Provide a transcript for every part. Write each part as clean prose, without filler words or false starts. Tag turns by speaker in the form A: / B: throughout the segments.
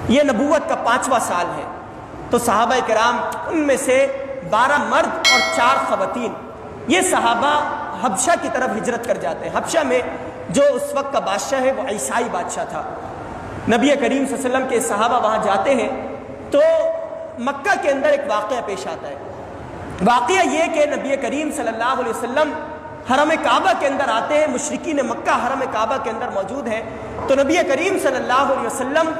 A: یہ نبوت کا 5واں سال ہے۔ تو صحابہ کرام ان میں سے 12 مرد اور 4 خواتین یہ صحابہ حبشہ کی طرف ہجرت کر جاتے ہیں۔ حبشہ میں جو اس وقت کا بادشاہ ہے وہ عیسائی بادشاہ تھا۔ نبی کریم صلی اللہ علیہ وسلم کے صحابہ وہاں جاتے ہیں تو مکہ کے اندر ایک واقعہ پیش آتا ہے۔ واقعہ یہ کہ نبی کریم صلی اللہ علیہ وسلم حرم کعبہ کے اندر آتے ہیں، مشرکین مکہ حرم کعبہ کے اندر موجود ہیں، تو نبی کریم صلی اللہ علیہ وسلم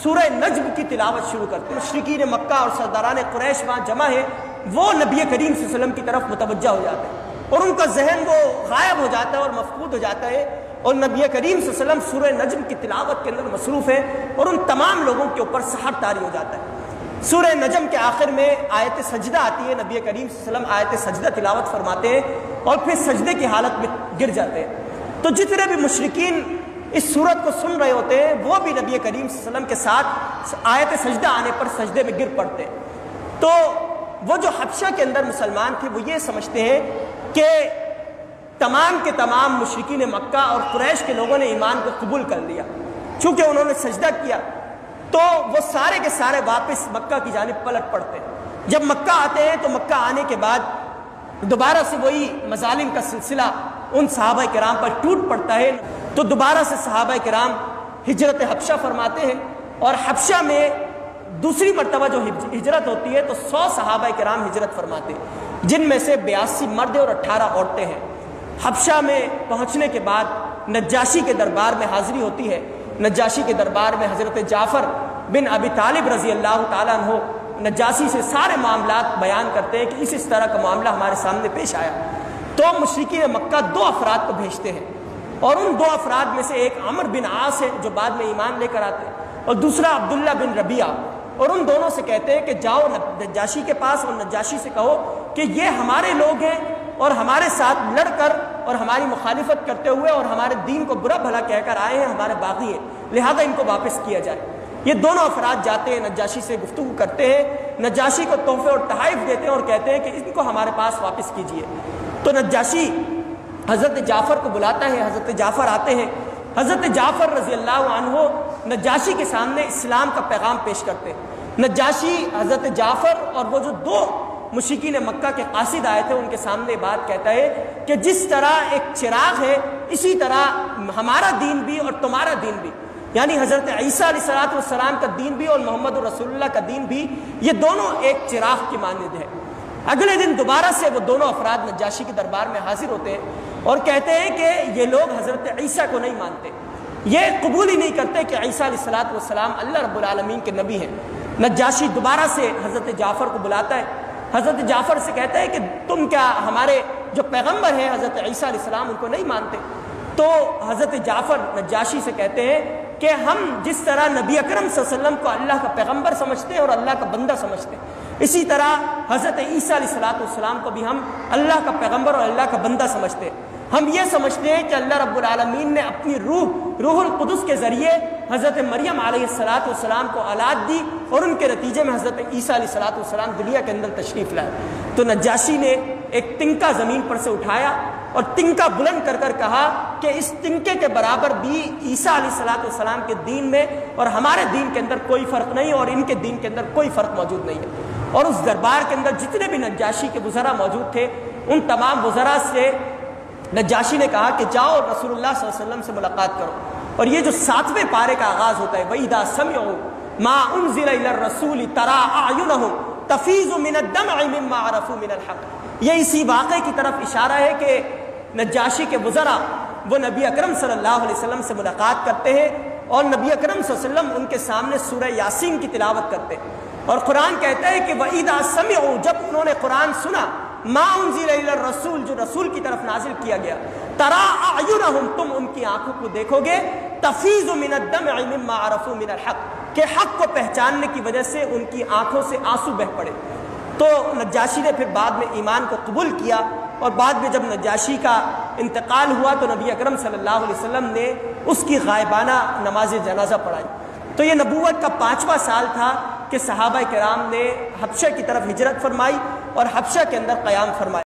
A: سورہ نجم کی تلاوت شروع کرتے ہیں۔ مشرکین مکہ اور سرداران قریش وہاں جمع ہیں، وہ نبی کریم صلی اللہ علیہ وسلم کی طرف متوجہ ہو جاتے ہیں اور ان کا ذہن وہ غائب ہو جاتا ہے اور مفقود ہو جاتا ہے، اور نبی کریم صلی اللہ علیہ وسلم سورہ نجم کی تلاوت کے اندر مصروف ہے اور ان تمام لوگوں کے اوپر سحر طاری ہو جاتا ہے۔ سورہ نجم کے آخر میں آیت سجدہ آتی ہے، نبی کریم صلی اللہ علیہ وسلم آیت سجدہ تلاوت فرماتے ہیں اور پھر سجدے کی حالت میں گر جاتے ہیں۔ تو جتنے بھی مشرکین اس سورت کو سن رہے ہوتے ہیں وہ بھی نبی کریم صلی اللہ علیہ وسلم کے ساتھ آیت سجدہ آنے پر سجدے میں گر پڑتے ہیں۔ تو وہ جو حبشہ کے اندر مسلمان تھے وہ یہ سمجھتے ہیں کہ تمام کے تمام مشرکین مکہ اور قریش کے لوگوں نے ایمان کو قبول کر لیا، چونکہ انہوں نے سجدہ کیا تو وہ سارے کے سارے واپس مکہ کی جانب پلٹ پڑتے ہیں۔ جب مکہ آتے ہیں تو مکہ آنے کے بعد دوبارہ سے وہی مظالم کا سلسلہ ان صحابہ کرام پر ٹوٹ پڑتا ہے، تو دوبارہ سے صحابہ کرام ہجرت حبشہ فرماتے ہیں، اور حبشہ میں دوسری مرتبہ جو ہجرت ہوتی ہے تو 100 صحابہ کرام ہجرت فرماتے ہیں، جن میں سے 82 مرد اور 18 عورتیں ہیں۔ حبشہ میں پہنچنے کے بعد نجاشی کے دربار میں حاضری ہوتی ہے۔ نجاشی کے دربار میں حضرت جعفر بن ابی طالب رضی اللہ تعالیٰ عنہ نجاشی سے سارے معاملات بیان کرتے ہیں کہ اس طرح کا معاملہ ہمارے سامنے پیش آیا۔ تو مشرکین مکہ 2 افراد کو بھیجتے ہیں، اور ان 2 افراد میں سے ایک عمر بن عاص ہے جو بعد میں ایمان لے کر آتے ہیں، اور دوسرا عبداللہ بن ربیعہ، اور ان دونوں سے کہتے ہیں کہ جاؤ نجاشی کے پاس اور نجاشی سے کہو کہ یہ ہمارے لوگ ہیں اور ہمارے ساتھ لڑ کر اور ہماری مخالفت کرتے ہوئے اور ہمارے دین کو برا بھلا کہہ کر آئے ہیں، ہمارے باغی ہیں، لہذا ان کو واپس کیا جائے۔ یہ دونوں افراد جاتے ہیں، نجاشی سے گفتگو کرتے ہیں، نجاشی کو تحفے اور تحائف دیتے ہیں اور کہتے ہیں کہ ان کو ہمارے پاس واپس کیجیے۔ تو نجاشی حضرت جعفر کو بلاتا ہے، حضرت جعفر آتے ہیں، حضرت جعفر رضی اللہ عنہ نجاشی کے سامنے اسلام کا پیغام پیش کرتے ہیں۔ نجاشی حضرت جعفر اور وہ جو 2 مشرکین مکہ کے قاصد آئے تھے ان کے سامنے بات کہتا ہے کہ جس طرح ایک چراغ ہے اسی طرح ہمارا دین بھی اور تمہارا دین بھی، یعنی حضرت عیسیٰ علیہ السلام کا دین بھی اور محمد رسول اللہ کا دین بھی، یہ دونوں ایک چراغ کی مانند ہے۔ اگلے دن دوبارہ سے وہ دونوں افراد نجاشی کے دربار میں حاضر ہوتے ہیں اور کہتے ہیں کہ یہ لوگ حضرت عیسیٰ کو نہیں مانتے، یہ قبول ہی نہیں کرتے کہ عیسیٰ علیہ السلام اللہ رب العالمین کے نبی ہیں۔ نجاشی دوبارہ سے حضرت جعفر کو بلاتا ہے، حضرت جعفر سے کہتا ہے کہ تم کیا ہمارے جو پیغمبر ہیں حضرت عیسیٰ علیہ السلام ان کو نہیں مانتے؟ تو حضرت جعفر نجاشی سے کہتے ہیں کہ ہم جس طرح نبی اکرم صلی اللہ علیہ وسلم کو اللہ کا پیغمبر سمجھتے ہیں اور اللہ کا بندہ سمجھتے ہیں، اسی طرح حضرت عیسیٰ علیہ السلام کو بھی ہم اللہ کا پیغمبر اور اللہ کا بندہ سمجھتے ہیں۔ ہم یہ سمجھتے ہیں کہ اللہ رب العالمین نے اپنی روح القدس کے ذریعے حضرت مریم علیہ السلام کو اولاد دی اور ان کے نتیجے میں حضرت عیسیٰ علیہ السلام دنیا کے اندر تشریف لائے۔ تو نجاشی نے ایک تنکا زمین پر سے اٹھایا اور تنکا بلند کر کر کہا کہ اس تنکے کے برابر بھی عیسیٰ علیہ السلام کے دین میں اور ہمارے دین کے اندر کوئی فرق نہیں اور ان کے دین کے اندر کوئی فرق موجود نہیں ہے۔ اور اس دربار کے اندر جتنے بھی نجاشی کے وزراء موجود تھے ان تمام وزراء سے نجاشی نے کہا کہ جاؤ رسول اللہ صلی اللہ علیہ وسلم سے ملاقات کرو، اور یہ جو 7ویں پارے کا آغاز ہوتا ہے وَإِذَا سَمِعُوا مَا أُنزِلَ إِلَى الرَّسُولِ تَرَىٰ أَعْيُنَهُمْ تَفِيضُ مِنَ الدَّمْعِ مِمَّا عَرَفُوا مِنَ الْحَقِّ، یہ اسی واقعے کی طرف اشارہ ہے کہ نجاشی کے وزراء وہ نبی اکرم صلی اللہ علیہ وسلم سے ملاقات کرتے ہیں اور نبی اکرم صلی اللہ علیہ وسلم ان کے سامنے سورہ یاسین کی تلاوت کرتے ہیں، اور قرآن کہتا ہے کہ وَإِذَا سَمِعُوا جب انہوں نے قرآن سنا ما انزل الی الرسول جو رسول کی طرف نازل کیا گیا، ترا اعینہم تم ان کی آنکھوں کو دیکھو گے، تفیض من الدمع مما عرفوا من الحق کہ حق کو پہچاننے کی وجہ سے ان کی آنکھوں سے آنسو بہہ پڑے۔ تو نجاشی نے پھر بعد میں ایمان کو قبول کیا، اور بعد میں جب نجاشی کا انتقال ہوا تو نبی اکرم صلی اللہ علیہ وسلم نے اس کی غائبانہ نماز جنازہ پڑھائی۔ تو یہ نبوت کا 5واں سال تھا کہ صحابہ کرام نے حبشہ کی طرف ہجرت فرمائی اور حبشہ کے اندر قیام فرمایا۔